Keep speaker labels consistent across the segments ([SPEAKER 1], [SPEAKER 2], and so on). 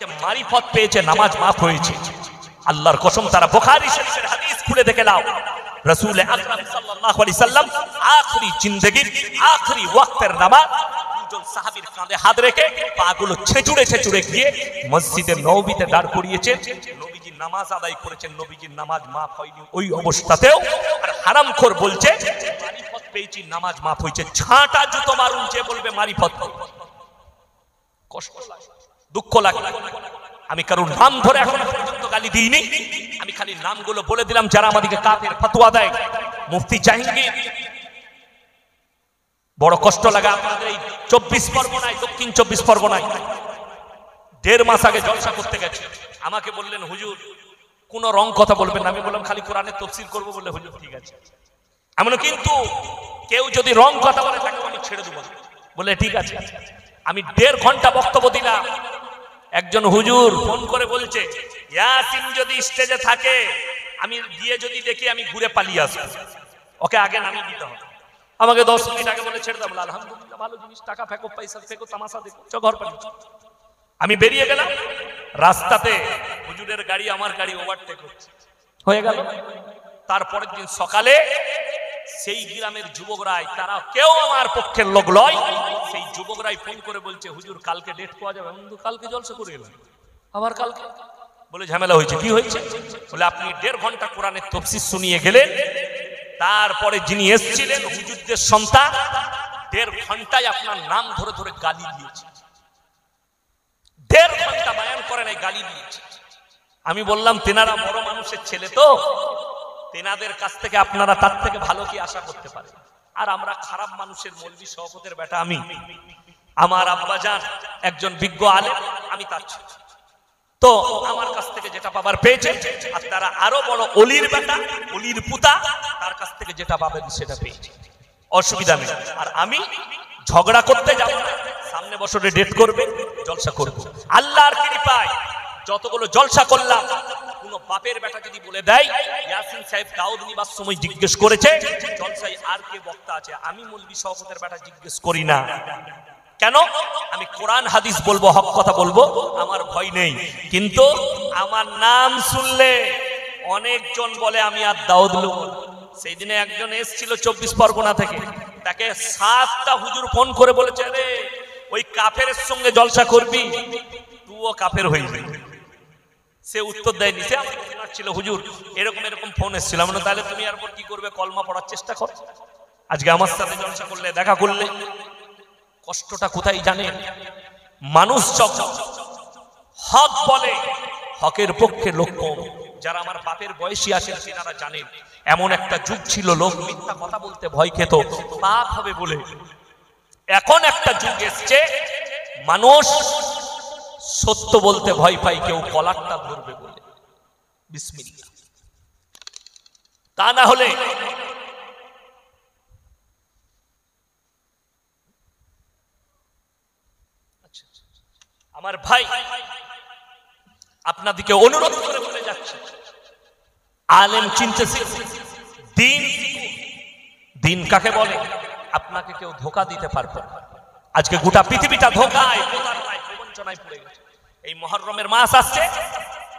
[SPEAKER 1] পেয়েছে, মারিফত পেয়েছে, নামাজ মাফ হয়েছে। আল্লাহর কসম, তারা বুখারী শরীফের হাদিস খুলে দেখে নাও, রাসূল আকরাম সাল্লাল্লাহু আলাইহি সাল্লাম আখরি জিন্দেগীর আখরি ওয়াক্তের নামাজ দুজন সাহাবীর কাঁধে হাত রেখে পাগুলো ছেঁচুড়ে ছেঁচুড়ে গিয়ে মসজিদে নববীতে দাঁড় করিয়েছেন। নবীজি নামাজ আদায় করেছেন, নবীজির নামাজ মাফ হয়নি ওই অবস্থাতেও। আর হারামখোর বলছে মারিফত পেয়েছি, নামাজ মাফ হয়েছে। ছাঁটা জুতো মারুন যে বলবে মারিফত। কষ্ট লাগে, দুঃখ লাগে। আমি কারণ নাম ধরে এখনো পর্যন্ত গালি দিইনি, আমি খালি নামগুলো বলে দিলাম যারা আমাদেরকে কাফের ফতোয়া দেয়। মুফতি জাহাঙ্গীর, বড় কষ্ট লাগে আপনাদের এই 24 পরগনায়, দক্ষিণ 24 পরগনায় 1.5 মাস আগে জলসা করতে গেছে। আমাকে বললেন হুজুর কোন রং কথা বলবেন না। আমি বললাম খালি কোরআনের তাফসীর করব। বললে হুজুর ঠিক আছে। এমন কিন্তু কেউ যদি রং কথা বলে তাকে আমি ছেড়ে দেব। বলে ঠিক আছে। আমি 1.5 ঘন্টা বক্তব্য দিলাম। একজন হুজুর ফোন করে বলছে ইয়াসিন যদি স্টেজে থাকে আমি গিয়ে যদি দেখি আমি ঘুরে পালিয়ে আসবো, ওকে আগে নামিয়ে দিতে হবে। আমাকে 10 মিনিট আগে বলে ছেড়ে দাও। বলে আলহামদুলিল্লাহ, ভালো জিনিস, টাকা ফেকো, পয়সা ফেকো, তামাশা দেখো, চ ঘর পালিয়ে। আমি বেরিয়ে গেলাম, রাস্তাতে হুজুরের গাড়ি আমার গাড়ি ওভারটেক হয়ে গেল। তারপরের দিন সকালে সেই গ্রামের যুবকরাই, তারা কেউ আমার পক্ষের লোক লয়, সেই যুবকরাই ফোন করে বলছে হুজুর কালকে ডেট পাওয়া যাবে। কিন্তু কালকে জলসা করে এলাম, আবার কালকে। বলে ঝামেলা হয়েছে। কি হয়েছে? বলে আপনি 1.5 ঘন্টা কোরআনের তাফসীর শুনিয়ে গেলেন, তারপরে যিনি এসেছিলেন হুজুরদের সন্তান 1.5 ঘন্টায় আপনার নাম ধরে ধরে গালি দিয়েছে। 1.5 ঘন্টা বয়ান করে নাই, গালি দিয়েছে। আমি বললাম তেনারা বড় মানুষের ছেলে তো, তেনাদের কাছ থেকে আপনারা তার থেকে ভালো কি আশা করতে পারেন? আর আমরা খারাপ মানুষের মৌলভী শওকতের বেটা। আমি, আমার আব্বাজান একজন বিজ্ঞ আলেম, আমি তার ছেলে। তো আমার কাছ থেকে যেটা পাবার পেয়েছে, আর তারা আরো বড় অলির বেটা, অলির পুতা, তার কাছ থেকে যেটা পাবেন সেটা পেয়েছে, অসুবিধা নেই। আর আমি ঝগড়া করতে যাব না। সামনে বছরে ডেট করবে, জলসা করব। আল্লাহর কৃপায় যতগুলো জলসা করলাম, কোন বাপের বেটা যদি বলে দেয় ইয়াসিন সাহেব দাউদ নিবার সময় জিজ্ঞেস করেছে জলসায় আর কে বক্তা আছে, আমি মৌলভী শওকতের বেটা জিজ্ঞেস করি না। কেন? আমি কোরআন হাদিস বলবো, হক কথা বলবো, আমার ভয় নেই। কিন্তু আমার নাম শুনলে অনেকজন বলে আমি আর দাউদ লোক। সেই দিনে একজন এসেছিল 24 পরগনা থেকে, তাকে 7টা হুজুর ফোন করে বলেছে রে ওই কাফেরের সঙ্গে জলসা করবি, তুইও কাফের হয়ে যাবি। সে উত্তর দেয়নি। সে আমাকে শোনাচ্ছিল হুজুর এরকম এরকম ফোন এসেছিল। আমরা তাহলে তুমি আর কি করবে, কলমা পড়ার চেষ্টা কর। আজকে আমার সাথে জলসা করলে, দেখা করলে, কষ্টটা কোথায় জানেন? মানুষ যখন হক বলে, হকের পক্ষে লোক কম। যারা আমার বাপের বয়সী আছেন তারা জানেন এমন একটা যুগ ছিল লোক মিথ্যা কথা বলতে ভয় খেত, পাপ হবে বলে। এখন একটা যুগ এসছে মানুষ সত্য বলতে ভয় পায়, কেউ কলারটা ধরবে বলে। বিসমিল্লাহ। তা না হলে আমার ভাই আপনাদেরকে অনুরোধ করে বলে যাচ্ছে, আলেম চিনতে শিখুন, দিন দিন কাকে বলে আপনাকে কেউ ধোঁকা দিতে পারবে না। আজকে গোটা পৃথিবীটা ধোঁকায়, প্রবঞ্চনায় পড়ে গেছে। এই মুহররমের মাস আসছে,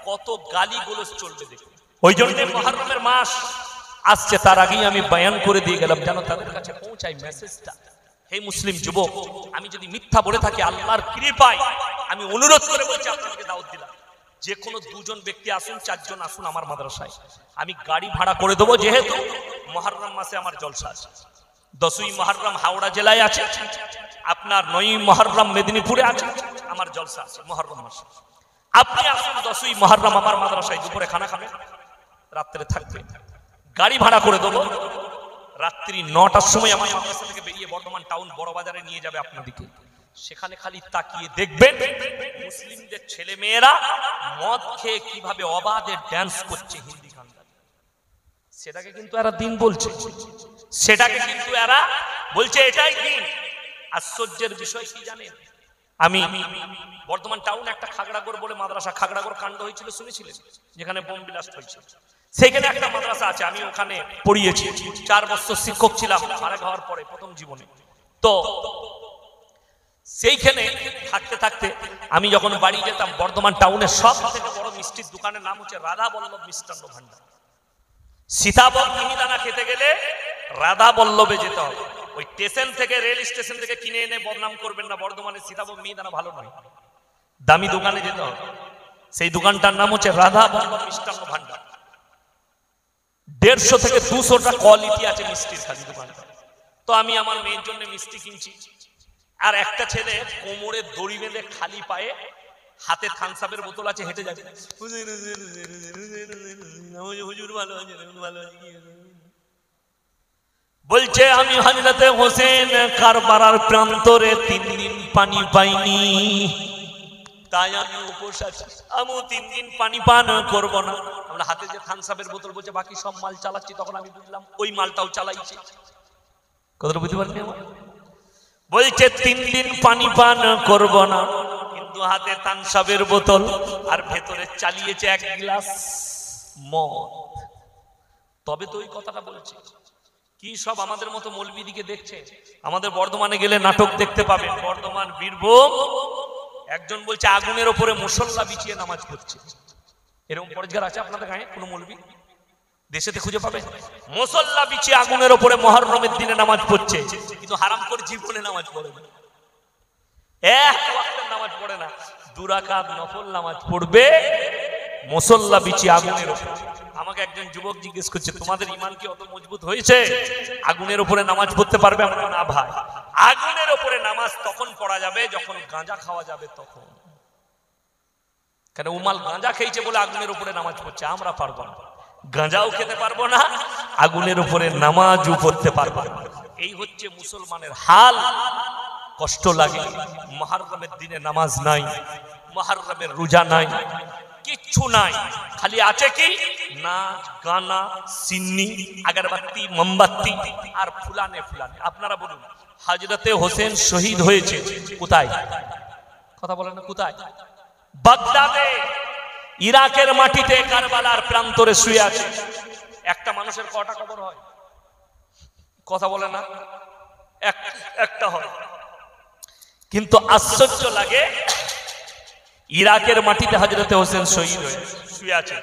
[SPEAKER 1] কত গালি গোলজ চলবে দেখুন। ওই জন্য মুহররমের মাস আসছে, তার আগেই আমি বয়ান করে দিয়ে গেলাম যেন তাদের কাছে পৌঁছায় মেসেজটা। হে মুসলিম যুবক, আমি যদি মিথ্যা বলে থাকি আল্লাহর কৃপায় আমি অনুরোধ করে বলছি, আপনাদেরকে দাওয়াত দিলাম, যে কোনো 2 জন ব্যক্তি আসুন, 4 জন আসুন আমার মাদ্রাসায়, আমি গাড়ি ভাড়া করে দেবো। যেহেতু মুহররম মাসে আমার জলসা আছে। 10ই মুহররম হাওড়া জেলায় আছে, আপনার 9ই মুহররম মেদিনীপুরে আছে, আমার জলসা আছে মুহররম মাসে। আপনি আসুন 10ই মুহররম আমার মাদ্রাসায়, দুপুরে খানা খাবেন, রাত্রে থাকবেন। গাড়ি ভাড়া করে দেবো, রাত্রি 9টার সময় আমার মাদ্রাসা থেকে বেরিয়ে বর্ধমান টাউন বড় বাজারে নিয়ে যাবে আপনাদেরকে। সেখানে খালি তাকিয়ে দেখবেন মুসলিমদের ছেলে মেয়েরা মদ খেয়ে কিভাবে অবাধে ড্যান্স করছে হিন্দি গান। সেটাকে কিন্তু এরা দিন বলছে, সেটাকে কিন্তু এরা বলছে এটাই দিন। আশ্চর্যের বিষয় কি জানেন? আমি বর্ধমান টাউন একটা খাগড়াগড় বলে মাদ্রাসা, খাগড়াগড় কাণ্ড হয়েছিল শুনেছিলেন, যেখানে বোম ব্লাস্ট হয়েছিল। সেখানে একটা মাদ্রাসা আছে, আমি ওখানে পড়িয়েছি, 4 বছর শিক্ষক ছিলাম মারা যাওয়ার পরে প্রথম জীবনে। তো সেইখানে থাকতে থাকতে আমি যখন বাড়ি যেতাম, বর্ধমান টাউনের সব থেকে বড় মিষ্টির দোকানের নাম হচ্ছে রাধা বল্লভ মিষ্টান্ন ভান্ডার। সীতাভোগ মিহিদানা খেতে গেলে রাধা বল্লভে যেতে হবে। ওই স্টেশন থেকে, রেল স্টেশন থেকে কিনে এনে বদনাম করবেন না, বর্ধমানের সীতাভোগ মিহিদানা ভালো নয়, দামি দোকানে যেতে হবে। সেই দোকানটার নাম হচ্ছে রাধা বল্লভ মিষ্টান্ন ভান্ডার। 150 থেকে 200টা কোয়ালিটি আছে মিষ্টির খালি দোকানটা। তো আমি আমার মেয়ের জন্য মিষ্টি কিনছি, আর একটা ছেলে কোমরে দড়ি বেঁধে খালি পায়ে, হাতে থামস আপের বোতল আছে, হেঁটে যাচ্ছে, হুজুর ভালো আছে, ভালো আছে, বলছে আমি হযরতে হোসেন কারবালার প্রান্তরে 3 দিন পানি পাইনি, তাই আমি উপোস আছি, আমি 3 দিন পানি পান করব না। আমরা হাতে যে থামস আপের বোতল বলছে বাকি সব মাল চালাচ্ছি, তখন আমি বুঝলাম ওই মালটাও চালাইছে। কথাটা বুঝতে পারলি আমার? বলছে 3 দিন পানি পান করব না, কিন্তু হাতে থামস আপের বোতল আর ভেতরে চালিয়েছে 1 গ্লাস মদ। তবে তো ওই কথাটা বলছে। কি সব আমাদের মতো মৌলবীদিকে দেখছে। আমাদের বর্ধমানে গেলে নাটক দেখতে পাবেন, বর্ধমান বীরভূম, একজন বলছে আগুনের ওপরে মুসল্লা বিছিয়ে নামাজ পড়ছে। এরকম পরিষ্কার আছে আপনাদের গায়ে কোনো মৌলবী? দেশেতে খুঁজে পাবেন মুসল্লা বিছিয়ে আগুনের ওপরে মুহররমের দিনে নামাজ পড়ছে, কিন্তু হারাম করে জীবনে নামাজ পড়ে না, এক ওয়াক্তের নামাজ পড়ে না, 2 রাকাত নফল নামাজ পড়বে মুসল্লা বিছিয়ে আগুনের ওপরে। আমাকে একজন যুবক জিজ্ঞেস করছে, তোমাদের ঈমান কি অত মজবুত হয়েছে আগুনের উপরে নামাজ পড়তে পারবে? আমরা না ভাই, আগুনের উপরে নামাজ তখন পড়া যাবে যখন গাঁজা খাওয়া যাবে তখন। কেন উমাল গাঁজা খেয়েছে বলে আগুনের উপরে নামাজ পড়ছে, আমরা পারবো না, গাঁজাও খেতে পারবো না, আগুনের উপরে নামাজও পড়তে পারবো না। এই হচ্ছে মুসলমানের হাল। কষ্ট লাগে, মুহররমের দিনে নামাজ নাই, মুহররমের রোজা নাই, কিচ্ছু নাই, খালি আছে কি নাচ গানা, সিন্নি, আগরবাতি, মোমবাতি আর ফুলানে ফুলানে। আপনারা বলুন, হযরতে হোসেন শহীদ হয়েছে কোথায়? কথা বলেন না, কোথায়? বাগদাদে, ইরাকের মাটিতে, কারবালার প্রান্তরে শুয়ে আছে। একটা মানুষের কটা কবর হয়? কথা বলে না, একটা হয়। কিন্তু আশ্চর্য লাগে, ইরাকের মাটিতে হযরতে হোসেন শহীদ হয়ে শুয়ে আছে।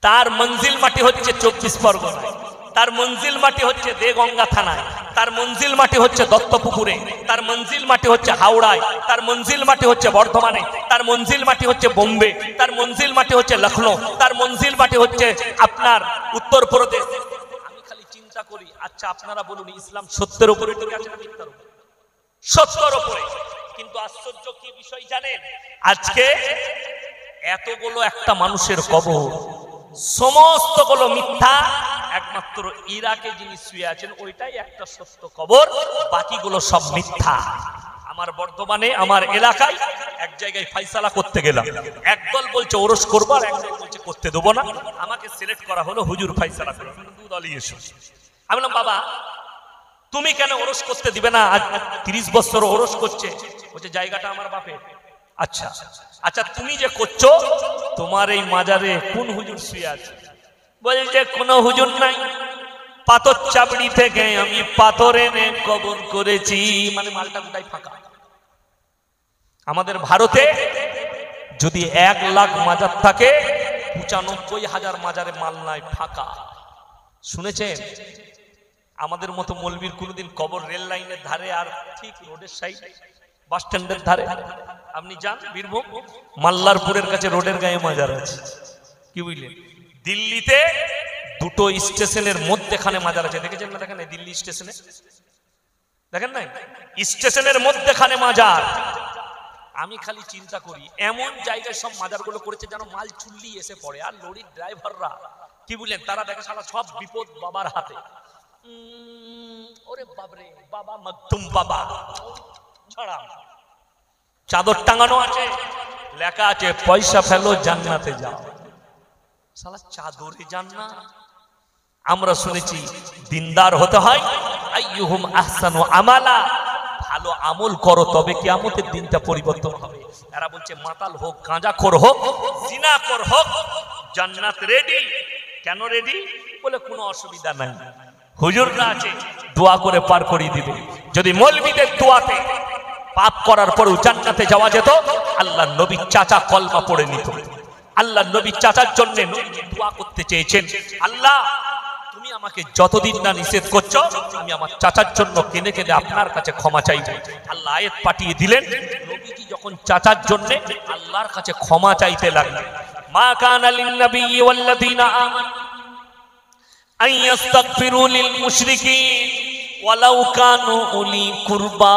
[SPEAKER 1] তার মঞ্জিল মাটি হচ্ছে 24 পরগনায়, তার মঞ্জিল মাটি হচ্ছে দেগঙ্গা থানায়, তার মঞ্জিল মাটি হচ্ছে দত্তপুকুরে, তার মঞ্জিল মাটি হচ্ছে হাওড়ায়, তার মঞ্জিল মাটি হচ্ছে বর্ধমানে, তার মঞ্জিল মাটি হচ্ছে বোম্বে, তার মঞ্জিল মাটি হচ্ছে লখনৌ, তার মঞ্জিল মাটি হচ্ছে আপনার উত্তরপ্রদেশ। আমি খালি চিন্তা করি, আচ্ছা আপনারা বলুন, ইসলাম সত্যের উপরে টিকে আছে না মিথ্যার উপরে? সত্যের উপরে। কিন্তু আশ্চর্য কি বিষয় জানেন, আজকে এতগুলো একটা মানুষের কবর, সমস্তগুলো মিথ্যা, একমাত্র ইরাকে যিনি শুয়ে আছেন ওইটাই একটা সত্য কবর, বাকিগুলো সব মিথ্যা। আমার বর্তমানে আমার এলাকায় এক জায়গায় ফাইসালা করতে গেলাম, একদল বলছে ওরস করবো আর একদল বলছে করতে দেবো না। আমাকে সিলেক্ট করা হলো হুজুর ফাইসালা করো, 2 দলই এসো। আমি বললাম বাবা তুমি কেন ওরস করতে দিবে না? আজ 30 বছর ওরস করছে। বলছে জায়গাটা আমার বাপের। আচ্ছা আচ্ছা, তুমি যে করছো তোমার এই মাজারে কোন হুজুর শুয়ে আছে? বলছে কোনো হুজুর নাই, পাথর চাবড়ি থেকে আমি পাথর এনে কবর করেছি। মানে মালটা গোটাই ফাঁকা। আমাদের ভারতে যদি 1 লাখ মাজার থাকে, 95,000 মাজারে মাল নাই, ফাঁকা। শুনেছেন? আমাদের মতো মৌলবীর কোনদিন কবর রেল লাইনের ধারে আর ঠিক রোডের সাইড, বাস স্ট্যান্ডের ধারে। আপনি যান বীরভূম মাল্লারপুরের কাছে রোডের গায়ে মাজার আছে, কি বুঝলেন? দিল্লিতে 2টো স্টেশনের মধ্যেখানে মাজার আছে, দেখেছেন না? দেখেন দিল্লি স্টেশনে, দেখেন নাই? স্টেশনের মধ্যেখানে মাজার। আমি খালি চিন্তা করি, এমন জায়গায় সব মাজারগুলো করেছে যেন মাল চুল্লি এসে পড়ে। আর লরির ড্রাইভাররা কি বুঝলেন, তারা দেখে সারা সব বিপদ বাবার হাতে। ওরে বাবরে, বাবা মকদুম বাবা ছড়া, চাদর টাঙানো আছে, লেখা আছে পয়সা ফেলো জান্নাতে যাও। শালা চাদরে জান্নাত। আমরা শুনেছি দিনদার হতে হয়, আইয়ুহুম আহসানু আমালা, ভালো আমল করো তবে কিয়ামতের দিনটা পরিবর্তন হবে। এরা বলছে মাতাল হোক, গাঁজাখোর হোক, জিনাখোর হোক, জান্নাত রেডি। কেন রেডি? বলে কোনো অসুবিধা নাই, হুজুররা আছে দোয়া করে পার করিয়ে দিবে। যদি মৌলবীদের দোয়াতে পাপ করার পরেও জান্নাতে যাওয়া যেত, আল্লাহ নবীর চাচা কলমা পড়ে নিত। আল্লাহ নবীর চাচার জন্য দোয়া করতে চেয়েছেন, আল্লাহ তুমি আমাকে যতদিন না নিষেধ করছো, আমি আমার চাচার জন্য কেঁদে কেঁদে আপনার কাছে ক্ষমা চাইব। আল্লাহ আয়াত পাঠিয়ে দিলেন, নবীজি যখন চাচার জন্য আল্লাহর কাছে ক্ষমা চাইতে লাগলেন, মা কানা লিন নবী ওয়াল্লাযীনা আমানু আন ইস্তাগফিরু লিল মুশরিকিন ওয়ালাউ কানু উলি কুরবা।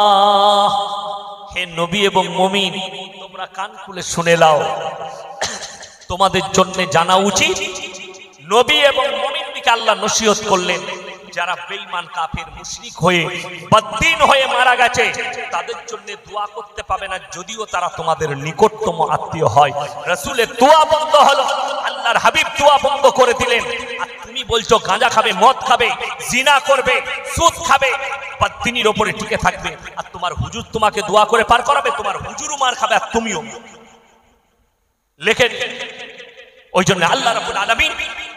[SPEAKER 1] হে নবী এবং মুমিন, তোমরা কান খুলে শুনে নাও, তোমাদের জন্য জানা উচিত, নবী এবং মুমিনকে আল্লাহ নসিহত করলেন, যারা বেঈমান কাফের মুশরিক হয়ে বদ্দিন হয়ে মারা গেছে তাদের জন্য দোয়া করতে পাবে না, যদিও তারা তোমাদের নিকটতম আত্মীয় হয়। রাসূলের দোয়া বন্ধ হলো, আল্লাহর হাবিব দোয়া বন্ধ করে দিলেন। আর তুমি বলছো গাঁজা খাবে, মদ খাবে, জিনা করবে, সুদ খাবে, বদ্দিনের উপরে টিকে থাকবে, আর তোমার হুজুর তোমাকে দোয়া করে পার করাবে, তোমার হুজুরও মার খাবে আর তুমিও। লেখেন, ওই জন্য আল্লাহ রাব্বুল আলামিন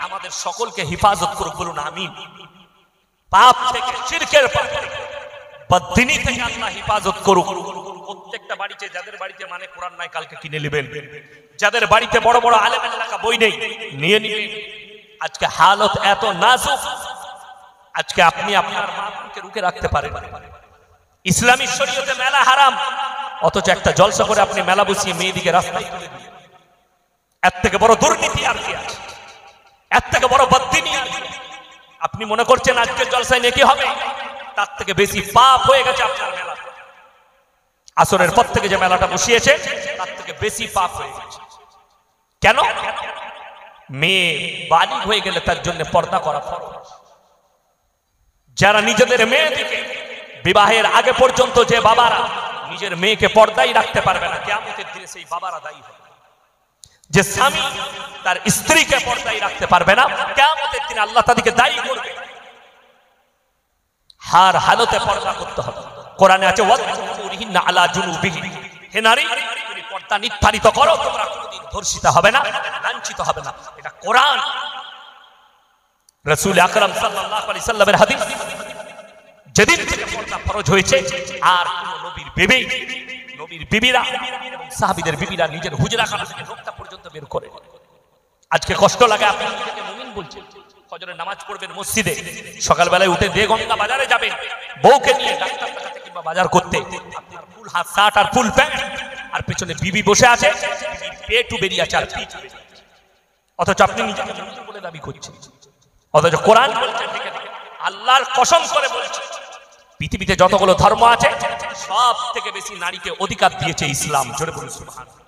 [SPEAKER 1] আমাদের সকলকে হেফাজত করুক, বলুন আমিন। পাপ থেকে, শিরকের পাপ থেকে, বদদিনী থেকে আল্লাহ হেফাজত করুক। প্রত্যেকটা বাড়িতে, যাদের বাড়িতে মানে কোরআন নাই কালকে কিনে নেবেন, যাদের বাড়িতে বড় বড় আলেমের লেখা বই নেই নিয়ে নেবেন। আজকে হালত এত নাজুক, আজকে আপনি আপনার মাকে রুখে রাখতে পারেন। ইসলামী শরীয়তে মেলা হারাম, অথচ একটা জলসা করে আপনি মেলা বসিয়ে মেয়েদিকে রাস্তায় তুলে দিলেন। এর থেকে বড় দুর্নীতি আর কি আছে? এর থেকে বড় বদদিনী আর কি? আপনি মনে করছেন আজকের জলসায় নেকি হবে, তার থেকে বেশি পাপ হয়ে গেছে আপনার মেলা। আসরের পর থেকে যে মেলাটা বসিয়েছে তার থেকে বেশি পাপ হয়ে গেছে। কেন? মেয়ে বালিগ হয়ে গেলে তার জন্য পর্দা করা ফরজ। যারা নিজেদের মেয়েদিকে বিবাহের আগে পর্যন্ত, যে বাবারা নিজের মেয়েকে পর্দাই রাখতে পারবে না, কিয়ামতের দিনে সেই বাবারা দায়ী হবে। যে স্বামী তার স্ত্রীকে পর্দায় রাখতে পারবে না, কিয়ামতের দিনে আল্লাহ তাদেরকে দায়ী করবে। হার হালতে পর্দা করতে হবে। কোরআনে আছে, ওয়াজকুরিহিন্না আলা জুনুবিহিন, হে নারী তুমি পর্দা নির্ধারিত করো, তোমরা কোনোদিন ধর্ষিত হবে না, লাঞ্ছিত হবে না। এটা কোরআন। রাসূল আকরাম সাল্লাল্লাহু আলাইহি সাল্লামের হাদিস, যেদিন থেকে পর্দা ফরজ হয়েছে, আর কোন নবীর বিবি, নবীর বিবিরা এবং সাহাবীদের বিবিরা নিজের হুজরাখানা থেকে নোকটা পর্যন্ত বের করে। আজকে কষ্ট লাগে, আপনি নিজেকে মুমিন বলছেন, ফজরের নামাজ পড়বেন মসজিদে, সকালবেলায় উঠে দেগঙ্গা বাজারে যাবেন বউকে নিয়ে ডাক্তার দেখাতে কিংবা বাজার করতে, আপনার ফুল হাত শার্ট আর ফুল প্যান্ট, আর পেছনে বিবি বসে আছে, পেটু বেরিয়ে আছে আর পিঠ বেরিয়ে আছে, অথচ আপনি নিজেকে মুমিন বলে দাবি করছেন। অথচ কোরআন বলছে, আল্লাহর কসম করে বলছে, পৃথিবীতে যতগুলো ধর্ম আছে সব থেকে বেশি নারীকে অধিকার দিয়েছে ইসলাম। জোরে বলুন সুবহানাল্লাহ।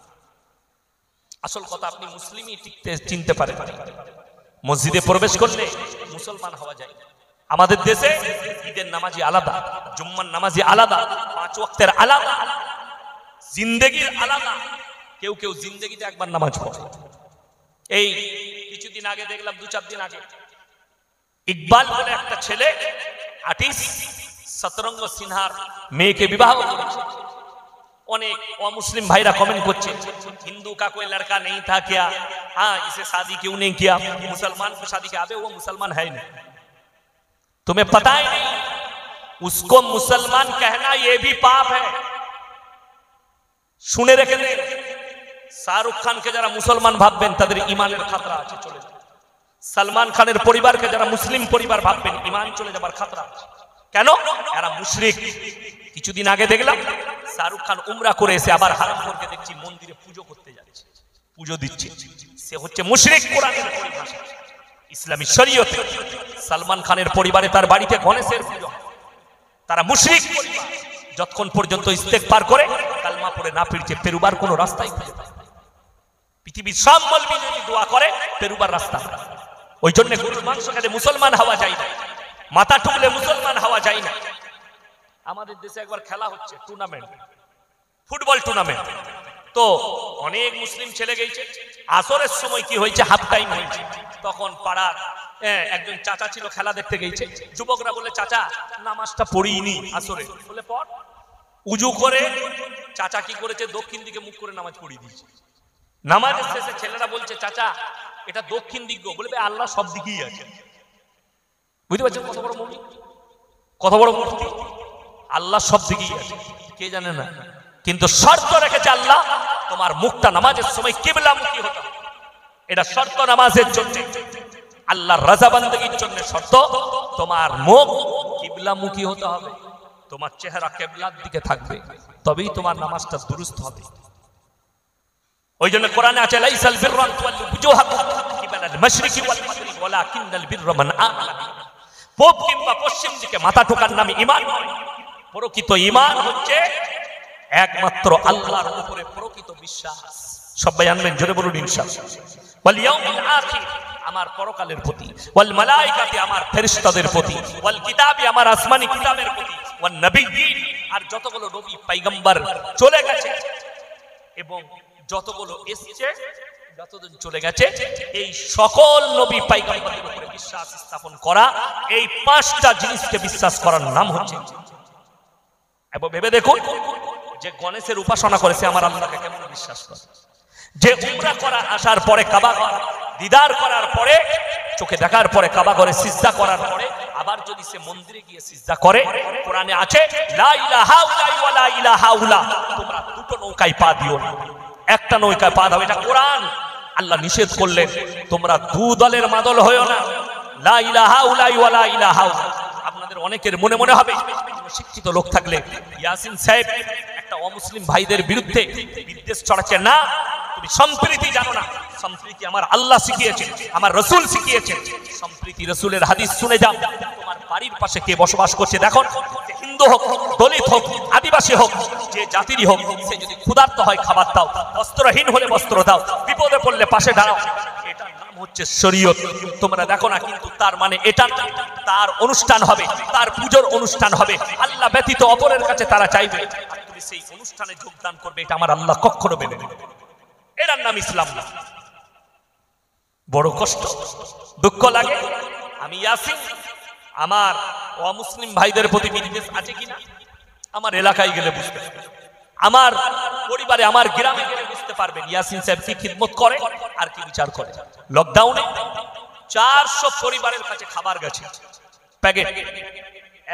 [SPEAKER 1] আসল কথা, আপনি মুসলিমই চিনতে পারেন। মসজিদে প্রবেশ করলে মুসলমান হওয়া যায়। আমাদের দেশে ঈদের নামাজি আলাদা, জুম্মার নামাজি আলাদা, 5 ওয়াক্তের আলাদা, জিন্দেগির আলাদা। কেউ কেউ জিন্দেগিতে একবার নামাজ পড়ে। এই কিছুদিন আগে দেখলাম, 2-4 দিন আগে, ইকবাল বলে একটা ছেলে আর্টিস্ট সতরঙ্গ সিনহার মেয়েকে বিবাহ করেছে। অনেক অমুসলিম ভাইরা কমেন্ট করছে, हिंदू का कोई लड़का नहीं था क्या, हाँ इसे शादी क्यों नहीं किया, मुसलमान को शादी किया। अबे वो मुसलमान है नहीं, तुम्हें पता ही नहीं, उसको मुसलमान कहना ये भी पाप है। শুনে রেখে দেন, শাহরুখ খানকে যারা মুসলমান ভাববেন তাদের ইমানের খাতরা আছে, চলে যাবে। সলমান খানের পরিবারকে যারা মুসলিম পরিবার ভাববেন, ইমান চলে যাবার খাতরা আছে। কেন? এরা মুশরিক। কিছুদিন আগে দেখলাম শাহরুখ খান উমরা করে এসে আবার হারাম করতে দেখছি মন্দিরে পুজো করতে যাচ্ছে, পুজো দিচ্ছে। সে হচ্ছে মুশরিক। কোরআনের পরিভাষা, ইসলামী শরীয়তে সলমান খানের পরিবারে তার বাড়িতে গণেশের পুজো, তারা মুশরিক পরিবার। যতক্ষণ পর্যন্ত ইস্তেগফার করে কালমা পড়ে না ফিরছে, পেরুবার কোনো রাস্তাই খুঁজে পায় না। পৃথিবীর সব মলবি যদি দোয়া করে, পেরুবার রাস্তা। ওই জন্য গরুর মাংস খেলে মুসলমান হওয়া যায় না, মাথা টুকলে মুসলমান হওয়া যায় না। আমাদের দেশে একবার খেলা হচ্ছে, টুর্নামেন্ট, ফুটবল টুর্নামেন্ট, তো অনেক মুসলিম ছেলে গেছে। আসরের সময় কি হয়েছে, হাফ টাইম হয়েছে, তখন পাড়ার একজন চাচা ছিল, খেলা দেখতে গেছে। যুবকরা বলে, চাচা নামাজটা পড়িনি আসরে। বলে পড়। উজু করে চাচা কি করেছে, দক্ষিণ দিকে মুখ করে নামাজ পড়িয়ে দিয়েছে। নামাজের শেষে ছেলেরা বলছে, চাচা এটা দক্ষিণ দিক গো। বলবে আল্লাহ সব দিকেই আছে। বুঝতে পারছেন কত বড় মুমিন, কত বড় মুফতি? আল্লাহ সব দিকেই আছে। কে জানে না? কিন্তু শর্ত রেখেছে আল্লাহ, তোমার মুখটা নামাজের সময় কিবলামুখী হতে হবে। এটা শর্ত নামাজের জন্য, আল্লাহর রাজা বান্দাগির জন্য শর্ত, তোমার মুখ কিবলামুখী হতে হবে, তোমার চেহারা কিবলার দিকে থাকবে, তবেই তোমার নামাজটা দুরুস্ত হবে। ওই জন্য কোরআনে আছে লাইসাল বিররা তুওয়াল্লু বুজুহাকুম কিবালাল মাশরিকি ওয়াল মাগরিব ওয়ালাকিন্নাল বিররা মান আমানা। পূব কিংবা পশ্চিম দিকে মাথা ঠোকার নামে ঈমান নয়। প্রকৃত ঈমান হচ্ছে একমাত্র আল্লাহর উপরে প্রকৃত বিশ্বাস। সবাই আনবেন, জোরে বলুন ইনশাআল্লাহ। ওয়াল ইয়াউমিল আখির, আমার পরকালের প্রতি, ওয়াল মালায়েকাতি, আমার ফেরেশতাদের প্রতি, ওয়াল কিতাবি, আমার আসমানি কিতাবের প্রতি, ওয়ান নবিয়্যিন, আর যতগুলো নবী পয়গম্বর চলে গেছে এবং যতগুলো এসেছে, যতদিন চলে গেছে, এই সকল নবী পয়গম্বরের উপরে বিশ্বাস স্থাপন করা, এই পাঁচটা জিনিসকে বিশ্বাস করার নাম হচ্ছে। এবং ভেবে দেখুন, যে গণেশের উপাসনা করেছে আমার আল্লাহকে কেমন বিশ্বাস করে, যে উমরা করা আসার পরে কাবা দিদার করার পরে, চোখে দেখার পরে কাবা ঘরে সিজদা করার পরে আবার যদি সে মন্দিরে গিয়ে সিজদা করে, কোরআনে আছে লা ইলাহা ইল্লাল্লাহ ওয়া লা ইলাহা ইল্লা, তোমরা দুটো নৌকায় পা দিও না, একটা নৌকায় পা দাও। এটা কোরআন। আল্লাহ নিষেধ করলেন তোমরা দু দলের মাদল হয়ো না, লা ইলাহা ইল্লাল্লাহ ওয়া লা ইলাহা ইল্লা। আপনাদের অনেকের মনে মনে হবে, শিক্ষিত লোক থাকলে ইয়াসিন সাহেব একটা অমুসলিম ভাইদের বিরুদ্ধে বিদ্বেষ ছড়াচ্ছে। না, তুমি সম্প্রীতি জানো না। সম্প্রীতি আমার আল্লাহ শিখিয়েছেন, আমার রসুল শিখিয়েছেন। সম্প্রীতি রসুলের হাদিস শুনে যাও। তোমার বাড়ির পাশে কে বসবাস করছে দেখো, হিন্দু হোক, দলিত হোক, আদিবাসী হোক, যে জাতিরই হোক, সে যদি ক্ষুধার্ত হয় খাবার দাও, বস্ত্রহীন হলে বস্ত্র দাও, বিপদে পড়লে পাশে দাঁড়াও। এটার নাম হচ্ছে শরীয়ত। তোমরা দেখো না, কিন্তু তার মানে এটা তার অনুষ্ঠান হবে, তার পুজোর অনুষ্ঠান হবে, আল্লাহ ব্যতীত অপরের কাছে তারা চাইবে, আর তুমি সেই অনুষ্ঠানে যোগদান করবে, এটা আমার আল্লাহ কখনো মেনে নেবে না। এটার নাম ইসলাম না। বড় কষ্ট, দুঃখ লাগে। আমি ইয়াসিন, আমার অমুসলিম ভাইদের প্রতি বিদ্বেষ আছে কিনা আমার এলাকায় গেলে বুঝতে পারবেন, আমার পরিবারে, আমার গ্রামে গেলে বুঝতে পারবেন ইয়াসিন সাহেব কি খিদমত করে আর কি বিচার করে। লকডাউনে 400 পরিবারের কাছে খাবার গেছে, প্যাকেট,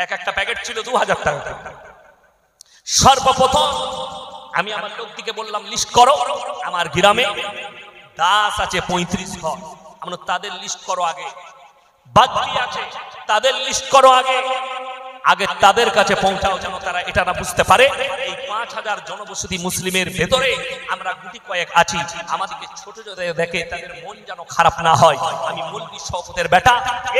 [SPEAKER 1] এক একটা প্যাকেট ছিল 2000 টাকা। সর্বপ্রথম আমি আমার লোকটিকে বললাম লিস্ট করো, আমার গ্রামে দাস আছে 35 ঘর, আমরা তাদের লিস্ট করো আগে। বাদলি আছে, তাদের লিস্ট করো আগে, আগে তাদের কাছে পৌঁছাও, যেন তারা এটা না বুঝতে পারে এই 5000 জনবসতি মুসলিমের ভেতরে আমরা গুটি কয়েক আছি, আমাদেরকে ছোট দেখে তাদের মন যেন খারাপ না হয়। আমি মৌলভী শওকতের বেটা,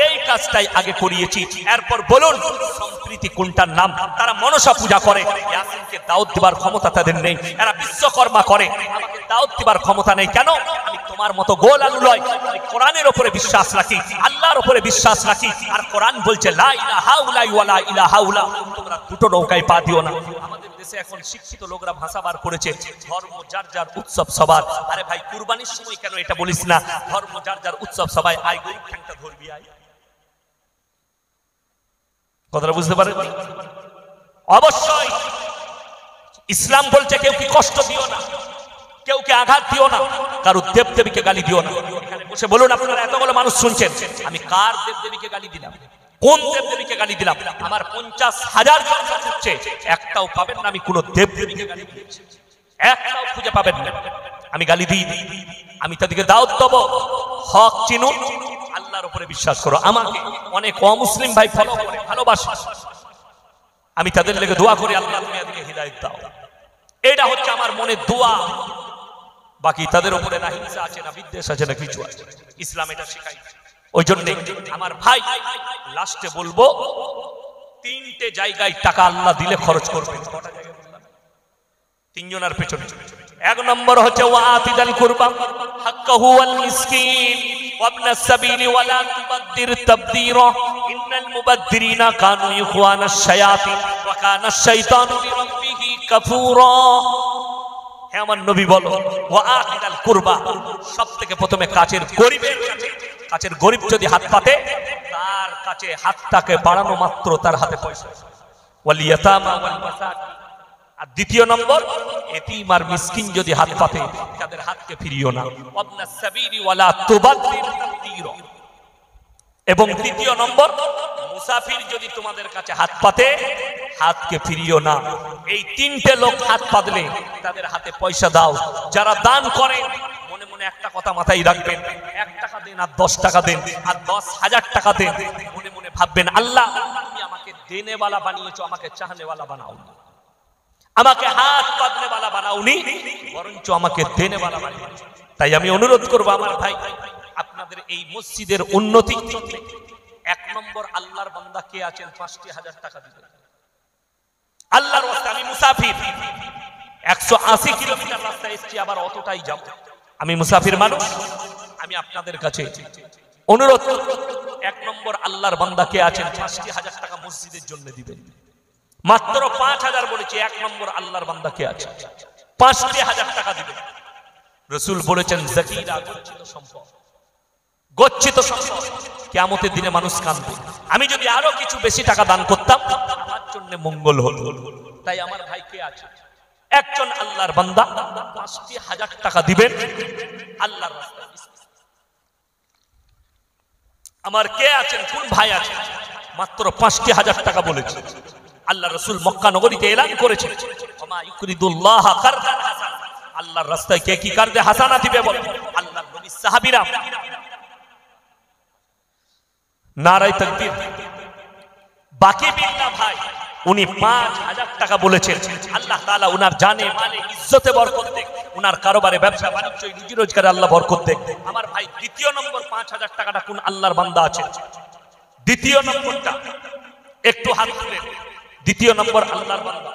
[SPEAKER 1] এই কাজটাই আগে করিয়েছি। এরপর বলুন সম্প্রীতি কোনটার নাম? তারা মনসা পূজা করে, ইয়াসিনকে দাওয়াত দেবার ক্ষমতা তাদের নেই। এরা বিশ্বকর্মা করে, আমাকে দাওয়াত দেবার ক্ষমতা নেই। কেন? আমি তোমার মতো গোল আলু নয়, আমি কোরআনের উপরে বিশ্বাস রাখি, আল্লাহর উপরে বিশ্বাস রাখি। আর কোরআন বলছে লা ইলাহা ইল্লাল্লাহ ওয়া লা ইলাহা ইল্লা, তোমরা দুটো নৌকায় পা দিও না। আমাদের দেশে এখন শিক্ষিত লোকরা ভাষা বার করেছে, ধর্ম যার যার উৎসব সবার। আরে ভাই, কুরবানির সময় কেন এটা বলিস না, ধর্ম যার যার উৎসব সবাই, আয় গরিব ঠ্যাংটা ধরবি আয়। কথাটা বুঝতে পারেন? অবশ্যই ইসলাম বলছে কেউ কি কষ্ট দিও না, কেউ কে আঘাত দিও না, কারো দেব দেবীকে গালি দিও না। এখানে বসে বলুন, আপনারা এতগুলো মানুষ শুনছেন, আমি কার দেব দেবীকে গালি দিলাম? কোন দেব দেবীকে গালি দিলাম? আমার 50,000 জনসংখ্যা হচ্ছে, একটাও পাবেন না আমি কোন দেব দেবীকে গালি দিয়েছি, একটাও খুঁজে পাবেন না। আমি গালি দিই, আমি তাদেরকে দাওয়াত দেব, হক চিনুন, আল্লাহর উপরে বিশ্বাস করো। আমাকে অনেক অমুসলিম ভাই ফলো করে, ভালোবাসে, আমি তাদের লেগে দোয়া করি, আল্লাহ তুমি এদেরকে হিদায়াত দাও। এটা হচ্ছে আমার মনে দোয়া। বাকি তাদের উপরে না হিংসা আছে, না বিদ্বেষ আছে, না কিছু আছে। ইসলাম এটা শেখায়। ওই জন্য আমার ভাই, লাস্টে বলবো, 3টে জায়গায় টাকা আল্লাহ দিলে খরচ করবেন। কটা জায়গায় বললাম? 3 জনের পেছনে। 1 নম্বর হচ্ছে ওয়াতিদাল কুরবা হাক্কাহু ওয়াল মিসকিন ওয়াবনাস সাবিলি ওয়ালা তুবাদদির তাবদীরা ইন্নাল মুবাদদিরিনা কানু ইখওয়ানাশ শায়াতিন ওয়া কানাশ শাইতানু লিরাব্বিহি কাফুরা। হে আমার নবী বলো, ওয়াতিদাল কুরবা, সবথেকে প্রথমে কাছের গরিবের কাছে, কাছের গরিব যদি হাত পাতে, তার কাছে হাতটাকে বাড়ানো মাত্র তার হাতে পয়সা। ওয়াল ইয়াতামা ওয়াল মাসাকিন। আর 2 নম্বর, এতিম আর মিসকিন যদি হাত পাতে, তাদের হাতকে ফিরিও না। ওয়াবনাস সাবিলি ওয়ালা তুবাদদির তাবদীরা। এবং 3 নম্বর, মুসাফির যদি তোমাদের কাছে হাত পাতে, হাতকে ফিরিও না। এই তিনটে লোক হাত পাতলে তাদের হাতে পয়সা দাও। যারা দান করেন মনে মনে একটা কথা মাথায় রাখবেন, 1 টাকা দেন আর 10 টাকা দেন আর 10,000 টাকা দেন, মনে মনে ভাববেন আল্লাহ তুমি আমাকে দেনেওয়ালা বানিয়েছো, আমাকে চাহনেওয়ালা বানাওনি, আমাকে হাত পাতনেওয়ালা বানাওনি, বরঞ্চ আমাকে দেনেওয়ালা বানিয়েছো। তাই আমি অনুরোধ করবো আমার ভাই, আপনাদের এই মসজিদের উন্নতি 1 নম্বর আল্লাহর বান্দা কে আছেন 5,000 টাকা দিবেন আল্লাহর রাস্তায়। আমি মুসাফির, 180 কিলোমিটার রাস্তা এসেছি, আবার অতটাই যাব। আমি মুসাফির মানুষ, আমি আপনাদের কাছে অনুরোধ করব 1 নম্বর আল্লাহর বান্দা কে আছেন 5,000 টাকা মসজিদের জন্য দিবেন। মাত্র 5,000 বলেছি, 1 নম্বর আল্লাহর বান্দা কে আছে 5,000 টাকা দিবেন। রাসূল বলেছেন যাকিরা গচ্ছিত সম্পদ, গচ্ছিত সম্পদ কিয়ামতের দিনে মানুষ কাঁদবে। আমি যদি আরো কিছু বেশি টাকা দান করতাম আমার জন্য মঙ্গল হতো। তাই আমার ভাই কে আছে একজন আল্লাহর বান্দা 5,000 টাকা দিবেন আল্লাহর রাস্তায়। আমার কে আছেন, কোন ভাই আছেন মাত্র 5,000 টাকা বলেছে। আল্লাহ রাসূল মক্কা নগরীতে এলান করেছেন ওমা ইউকরিদুল্লাহ কারদান হাসান, আল্লাহর রাস্তায় কে কি কারদে হাসানা দিবে বল। আল্লাহর নবী সাহাবীরা নারায়ে তাকবীর। বাকি বিল্লাহ ভাই উনি 5,000 টাকা বলেছেন। আল্লাহ তাআলা উনার জানে মালে ইজ্জতে বরকত দেখ, উনার কারবারে ব্যবসা বাণিজ্য রুজি রোজগারে আল্লাহ বরকত দেখ। আমার ভাই দ্বিতীয় নম্বর 5,000 টাকাটা কোন আল্লাহর বান্দা আছে? দ্বিতীয় নম্বরটা একটু হাত তুলে, দ্বিতীয় নম্বর আল্লাহর বান্দা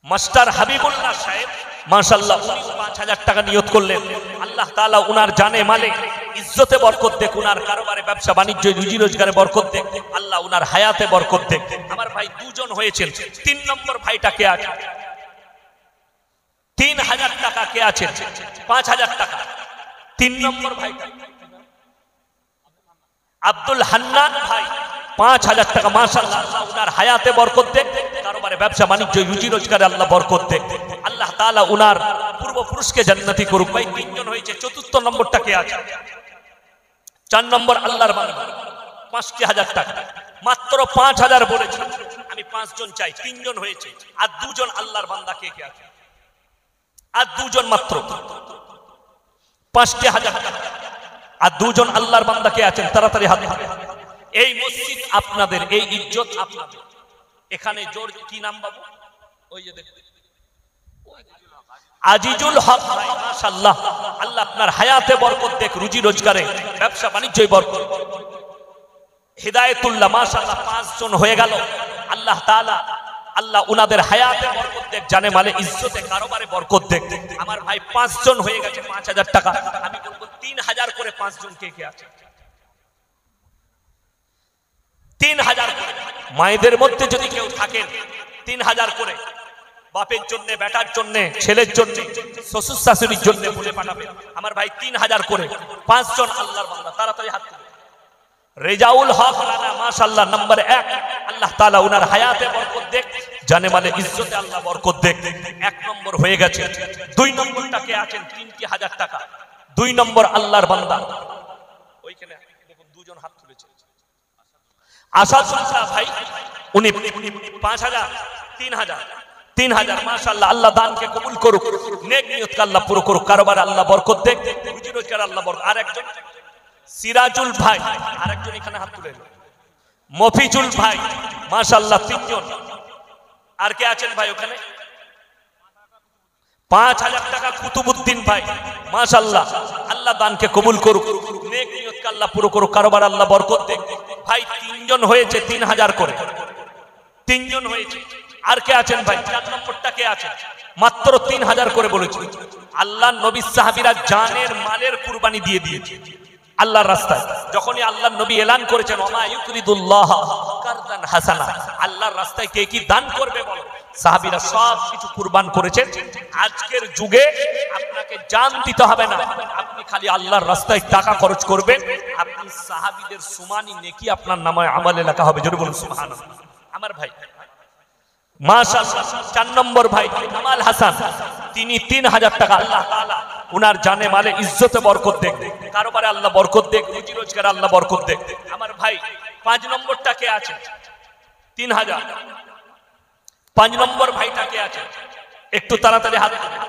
[SPEAKER 1] মাস্টার হাবিবুল্লাহ সাহেব, মাশাআল্লাহ উনি 5,000 টাকা নিয়ত করলেন। আল্লাহ তাআলা উনার জানে মালে ইজ্জতে বরকত দেখ, উনার কারবারে ব্যবসা বাণিজ্য রুজি রোজগারে বরকত দেখ, আল্লাহ উনার হায়াতে বরকত দেখ। আমার ভাই দুজন হয়েছেন। 3 নম্বর ভাইটা কে আছে 3,000 টাকা কে আছে 5,000 টাকা। 3 নম্বর ভাইটা আব্দুল হান্নান ভাই 5,000 টাকা। মাশাআল্লাহ আল্লাহ উনার হায়াতে বরকত দেখ, কারবারে ব্যবসা বাণিজ্য রুজি রোজগারে আল্লাহ বরকত দেখ। আল্লাহ তাআলা উনার পূর্বপুরুষকে জান্নাতি করুক। ভাই 3 জন হয়েছে। 4র্থ নম্বরটা কে আছে 4 নম্বর আল্লাহর বান্দা 5,000 টাকা। মাত্র 5,000 বলেছি, আমি 5 জন চাই। 3 জন হয়েছে, আর 2 জন আল্লাহর বান্দা কে কে আছে? আর 2 জন মাত্র 5,000 টাকা। আর 2 জন আল্লাহর বান্দা কে আছেন? তাড়াতাড়ি হাত তুলে। এই মসজিদ আপনাদের, এই ইজ্জত আপনাদের। এখানে জোর কি নাম বাবু? ওই যে দেখুন আজিজুল হক ভাই, মাশাআল্লাহ আল্লাহ আপনার হায়াতে বরকত দেখ, রুজি রোজগারে ব্যবসা বাণিজ্যে বরকত। হিদায়াতুল্লাহ মাশাআল্লাহ 5 জন হয়ে গেল। আল্লাহ তাআলা আল্লাহ উনাদের হায়াতে বরকত দেখ, জানে মালে ইজ্জতে কারবারে বরকত দেখ। আমার ভাই 5 জন হয়ে গেছে 5,000 টাকা। আমি বলবো 3,000 করে 5 জন কে কে আছে? 3,000 করে। মায়েদের মধ্যে যদি কেউ থাকেন 3,000 করে, বাপের জন্য, বেটার জন্য, ছেলের জন্য, শ্বশুর শাশুড়ির জন্য বলে পাঠাবেন। আমার ভাই 3,000 করে 5 জন আল্লাহর বান্দা। তাড়াতাড়ি হাত তুলে। রেজাউল হক রানা মাশাআল্লাহ নাম্বার 1। আল্লাহ তাআলা উনার হায়াতে বরকত দেখ, জানে মালে ইজ্জতে আল্লাহ বরকত দেখ। 1 নম্বর হয়ে গেছে। 2 নম্বরটা কে আছেন 3,000 টাকা। 2 নম্বর আল্লাহর বান্দা ওইখানে দেখুন 2 জন হাত তুলেছে। আসাদুল্লাহ ভাই উনি 5,000 3,000 মাশাআল্লাহ। আল্লাহ দানকে কবুল করুক, নেক নিয়তকে আল্লাহ পুরো করুক, কারবার আল্লাহ বরকত দেখ, রুজি রোজগার আল্লাহ বরকত। আরেকজন সিরাজুল ভাই, আরেকজন এখানে হাত তুলে। মফিজুল ভাই মাশাআল্লাহ 3 জন। আর কে আছেন ভাই ওখানে? 5,000 টাকা কুতুবউদ্দিন ভাই মাশাআল্লাহ। আল্লাহ দানকে কবুল করুক, নেক নিয়তকে আল্লাহ পুরো করুক, কারবার আল্লাহ বরকত দেখ। ভাই 3 জন হয়েছে 3,000 করে। 3 জন হয়েছে। আর কে আছেন ভাই? 4 নম্বরটা কে আছে? মাত্র 3,000 করে বলেছি। আল্লাহ নবী সাহাবীরা জানের মালের কুরবানি দিয়ে দিয়েছে আল্লাহর রাস্তায়। যখনই আল্লাহ নবী এলান করেছেন ওমা ইউকরিদুল্লাহ কারদান হাসানা, আল্লাহর রাস্তায় কে কি দান করবে বলো, সাহাবীরা সব কিছু কুরবান করেছেন। আজকের যুগে আপনাকে জান দিতে হবে না, আপনি খালি আল্লাহর রাস্তায় টাকা খরচ করবেন, আপনি সাহাবীদের সমানই নেকি আপনার নামে আমলে লেখা হবে। জোরে বলুন সুবহানাল্লাহ। আমার ভাই মাশাআল্লাহ 4 নম্বর ভাই কামাল হাসান, তিনি 3,000 টাকা। আল্লাহ তাআলা উনার জানে মালে ইজ্জতে বরকত দেখ, কারবারে আল্লাহ বরকত দেখ, রুজি রোজগারে আল্লাহ বরকত দেখ। আমার ভাই 5 নম্বরটা কে আছে? 3000। 5 নম্বর ভাইটা কে আছে? একটু তাড়াতাড়ি হাত তুলুন।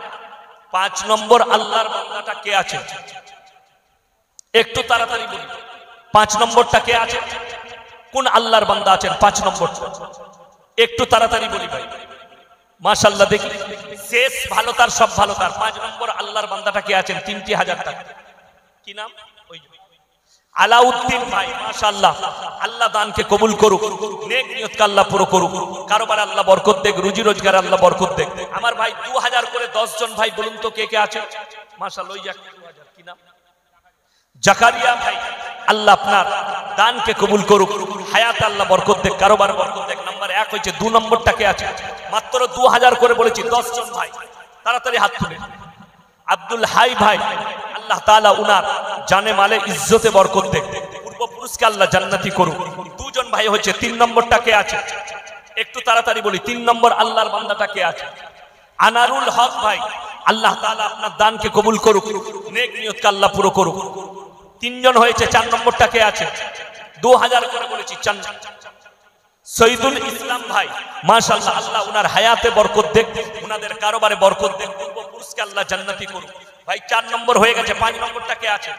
[SPEAKER 1] 5 নম্বর আল্লাহর বান্দাটা কে আছে? একটু তাড়াতাড়ি বলুন। 5 নম্বরটা কে আছে? কোন আল্লাহর বান্দা আছেন 5 নম্বর? একটু তাড়াতাড়ি বলি ভাই। মাশাআল্লাহ, দেখি শেষ ভালো তার সব ভালো তার। 5 নম্বর আল্লাহর বান্দাটা কে আছেন? 3,000 টাকা। কি নাম? ওই আলাউদ্দিন ভাই। মাশাআল্লাহ, আল্লাহ দানকে কবুল করুক, নেক নিয়তকে আল্লাহ পুরো করুক, কারোবার আল্লাহ বরকত দেখ, রুজি রোজগার আল্লাহ বরকত দেখ। আমার ভাই 2000 করে 10 জন ভাই বলুন তো কে কে আছে? মাশাআল্লাহ, ওই যে 2000। কি নাম? জাকারিয়া ভাই। আল্লাহ আপনার দানকে কবুল করুক, হায়াত আল্লাহ বরকত দেখ, কারোবার বরকত দেখ। নাম্বার 1 হয়েছে। 2 নম্বরটা কে আছে? মাত্র 2000 করে বলেছি, 10 জন ভাই তাড়াতাড়ি হাত তুলে। আব্দুল হাই ভাই, আল্লাহ তাআলা উনার জানে মালে ইজ্জতে বরকত দেখ, পূর্বপুরুষকে আল্লাহ জান্নাতি করুক। 2 জন ভাই হয়েছে। 3 নম্বরটা কে আছে? একটু তাড়াতাড়ি বলি। 3 নম্বর আল্লাহর বান্দাটা কে আছে? আনারুল হক ভাই। আল্লাহ তাআলা আপনার দানকে কবুল করুক, নেক নিয়তকে আল্লাহ পুরো করুক। 3 জন হয়েছে। 4 নম্বরটা কে আছে? 2000 করে বলেছি। 4 শহীদুল ইসলাম ভাই। মাশাআল্লাহ, আল্লাহ উনার হায়াতে বরকত দেখ, উনাদের কারোবারে বরকত দেখ, পূর্বপুরুষকে আল্লাহ জান্নাতি করুক। ভাই 4 নম্বর হয়ে গেছে। 5 নম্বরটা কে আছে?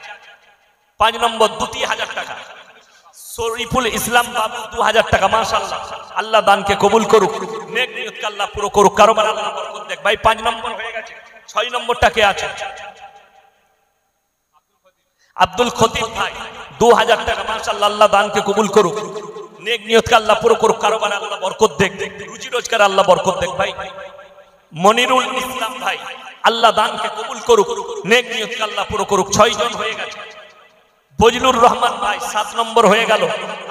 [SPEAKER 1] 5 নম্বর 2000 টাকা। শরীফুল ইসলাম বাবু 2000 টাকা। মাশাআল্লাহ, আল্লাহ দানকে কবুল করুক, নেক নিয়তকে আল্লাহ পুরো করুক, কারোবার আল্লাহ বরকত দেখ। ভাই 5 নম্বর হয়ে গেছে। 6 নম্বরটা কে আছে? আব্দুল খতিব ভাই 2000 টাকা। মাশাআল্লাহ, আল্লাহ দানকে কবুল করুক, নেক নিয়তকে আল্লাহ পুরো করুক, কারোবার আল্লাহ বরকত দেখ, রুজি রোজগার আল্লাহ বরকত দেখ। ভাই মনিরুল ইসলাম ভাই, আল্লাহ দানকে কবুল করুক, নেক নিয়তকে আল্লাহ পুরো করুক। 6 জন হয়ে গেছে। বজলুর রহমান ভাই 7 নম্বর হয়ে গেল।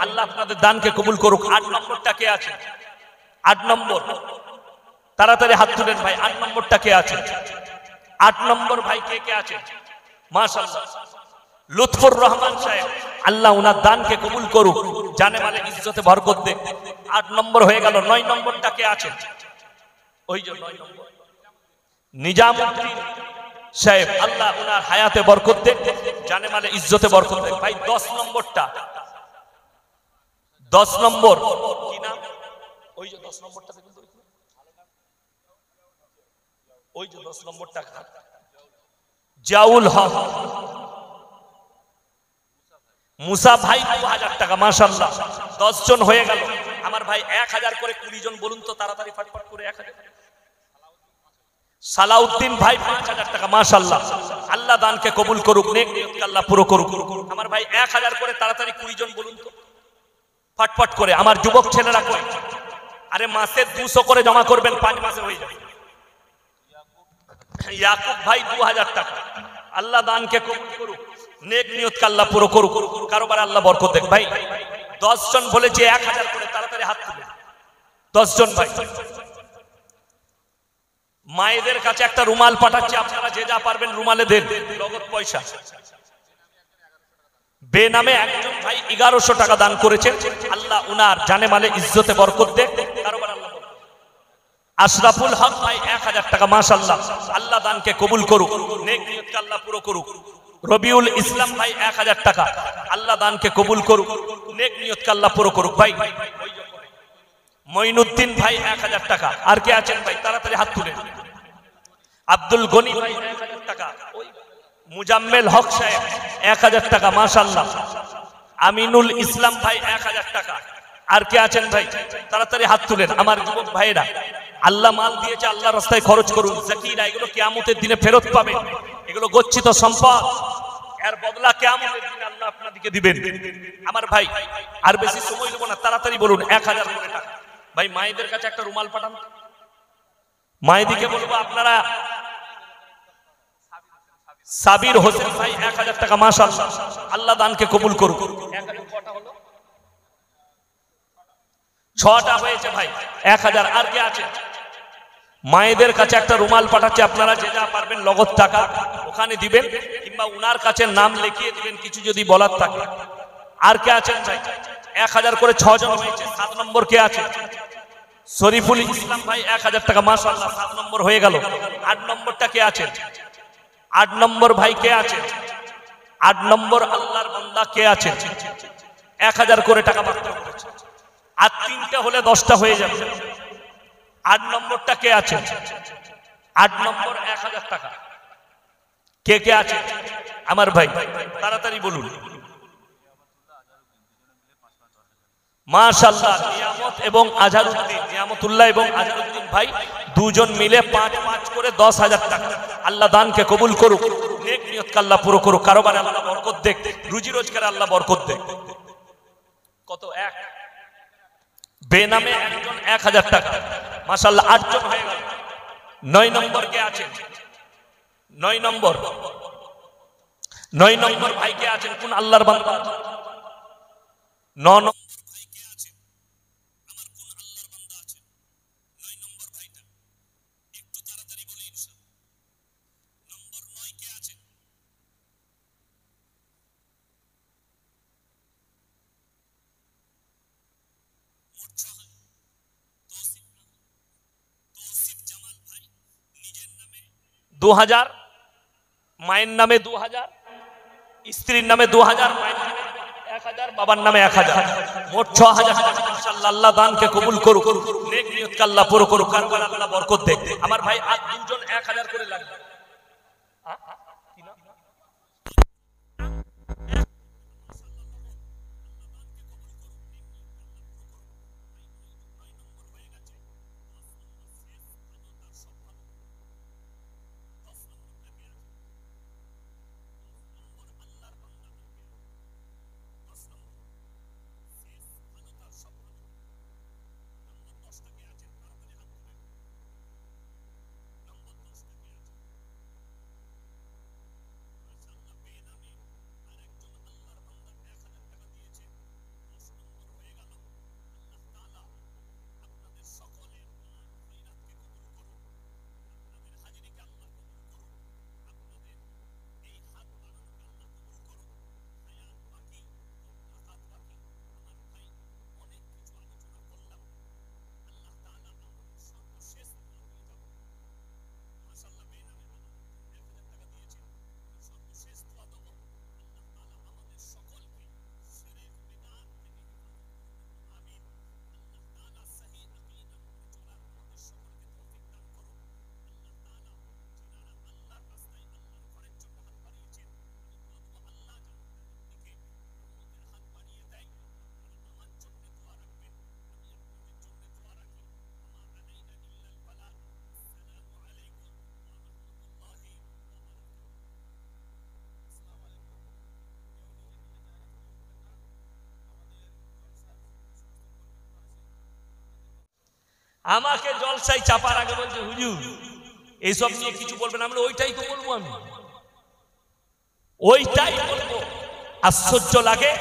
[SPEAKER 1] আল্লাহ আপনাদের দানকে কবুল করুক। 8 নম্বরটা কে আছে? 8 নম্বর তাড়াতাড়ি হাত তুলেন ভাই। 8 নম্বরটা কে আছে? 8 নম্বর ভাই কে কে আছে? মাশাআল্লাহ, লুৎফুর রহমান সাহেব, আল্লাহ উনার দানকে কবুল করুক, জানে মালে ইজ্জতে বরকত দেখ। 8 নম্বর হয়ে গেল। 9 নম্বরটা কে আছে? ওই যে 9 নম্বর নিজামউদ্দিন সাহেব, আল্লাহ উনার হায়াতে বরকত দেখ, জানে মালে ইজ্জতে বরকত দেখ। ভাই 10 নম্বরটা, 10 নম্বর কি নাম? ওই যে 10 নম্বরটা দেখুন তো, ওই যে 10 নম্বরটা জাউল হক মুসা ভাই 2000 টাকা। মাশাআল্লাহ, 10 জন হয়ে গেল। আমার ভাই 1000 করে 20 জন বলুন তো তাড়াতাড়ি ফটফট করে। 1000। সালাউদ্দিন ভাই 5000 টাকা। মাশাআল্লাহ, আল্লাহ দানকে কবুল করুক, নেক নিয়তকে আল্লাহ পুরো করুক। আমার ভাই 1000 করে তাড়াতাড়ি 20 জন বলুন তো ফটফট করে। আমার যুবক ছেলেরা কই? আরে মাসে 200 করে জমা করবেন, 5 মাসে হয়ে যাবে। ইয়াকুব ভাই 2000 টাকা। আল্লাহ দানকে কবুল করুক, নেক নিয়তকে আল্লাহ পুরো করুক, কারোবার আল্লাহ বরকত দেখ। ভাই 10 জন বলেছে 1000 করে, তাড়াতাড়ি হাত তুলে। 10 জন ভাই। মায়েদের কাছে একটা রুমাল পাঠাচ্ছি, আপনারা যে যা পারবেন রুমালে দেন, নগদ পয়সা। বেনামে একজন ভাই 1100 টাকা দান করেছেন, আল্লাহ উনার জানে মালে ইজ্জতে বরকত দেখ, কারোবার আল্লাহ। আশরাফুল হক ভাই 1000 টাকা। মাশাআল্লাহ, আল্লাহ দানকে কবুল করুক, নেক নিয়তকে আল্লাহ পুরো করুক। রবিউল ইসলাম ভাই 1000 টাকা। আল্লাহ দানকে কবুল করুক, নেক নিয়তকে আল্লাহ পুরো করুক। ভাই মঈনুদ্দিন ভাই 1000 টাকা। আর কে আছেন ভাই? তাড়াতাড়ি হাত তুলেন। আব্দুল গনি ভাই 1000 টাকা। মুজাম্মেল হক সাহেব 1000 টাকা। মাশাআল্লাহ, আমিনুল ইসলাম ভাই 1000 টাকা। আর কে আছেন ভাই? তাড়াতাড়ি হাত তুলেন। আমার যুবক ভাইরা, আল্লাহ মাল দিয়েছে, আল্লাহ রাস্তায় খরচ করুন। যাকিরা, এগুলো কিয়ামতের দিনে ফেরত পাবে। এগুলো গচ্ছিত সম্পদ, এর বদলা কিয়ামতের দিনে আল্লাহ আপনাদেরকে দিবেন। আমার ভাই আর বেশি সময় নেব না, তাড়াতাড়ি বলুন 1000 করে টাকা। ভাই মায়েদের কাছে একটা রুমাল পাঠান। মায়েদিকে বলবো আপনারা। সাবির হোসেন ভাই 1000 টাকা। মাশাআল্লাহ, আল্লাহ দানকে কবুল করুক। 6টা হয়েছে ভাই। 1000। আর কে আছে? মায়েদের কাছে একটা রুমাল পাঠাচ্ছে, আপনারা যে যা পারবেন নগদ টাকা ওখানে দিবেন, কিংবা উনার কাছে নাম লিখিয়ে দিবেন কিছু যদি বলার থাকে। আর কে আছেন ভাই? 1000 করে 6 জন হয়েছে। 7 নম্বর কে আছে? শরীফুল ইসলাম ভাই 1000 টাকা। মাশাআল্লাহ, 7 নম্বর হয়ে গেল। 8 নম্বরটা কে আছে? 8 নম্বর ভাই কে আছে? 8 নম্বর আল্লাহর বান্দা কে আছে? 1000 করে টাকা মাত্র করেছে। আর 3টা হলে 10টা হয়ে যাবে। 8 নম্বরটা কে আছে? 8 নম্বর 1000 টাকা। কে কে আছে আমার ভাই? তাড়াতাড়ি বলুন। মাশাআল্লাহ, নিয়ামত এবং আজহারউদ্দিন, নিয়ামতুল্লাহ এবং আজহারউদ্দিন ভাই দুজন মিলে 5-5 করে 10,000 টাকা। আল্লাহ দানকে কবুল করুক, নেক নিয়তকে আল্লাহ পুরো করুক, কারোবারে আল্লাহ বরকত দেখ, রুজি রোজগারে আল্লাহ বরকত দেখ। কত? 1 বেনামে একজন 1000 টাকা। মাশাআল্লাহ, 8 জন হয়ে গেল। 9 নম্বর কে আছেন? 9 নম্বর ভাই কে আছেন? কোন আল্লাহর বান্দা? 9 নম্বর ভাই কে আছেন? আমার কোন আল্লাহর বান্দা আছেন? 9 নম্বর ভাইটা একটু তাড়াতাড়ি বলে ইনশাআল্লাহ। নম্বর 9 কে আছেন? তৌসিফ জামাল ভাই নিজের নামে 2000, মায়ের নামে 2000, স্ত্রীর নামে 2000, মায়ের নামে 1000, বাবার নামে 1000, মোট 6000 টাকা। মাশাআল্লাহ, আল্লাহ দানকে কবুল করুক, নেক নিয়তকে আল্লাহ পুরো করুক, কারবারে আল্লাহ বরকত দেখ। আমার ভাই আর দুজন 1000 করে লাগবে। আমাকে জলসায় চাপার আগে বলছে, হুজুর এইসব নিয়ে কিছু বলবেন। আমরা ওইটাই তো বলবো, আমি ওইটাই বলবো। আশ্চর্য লাগে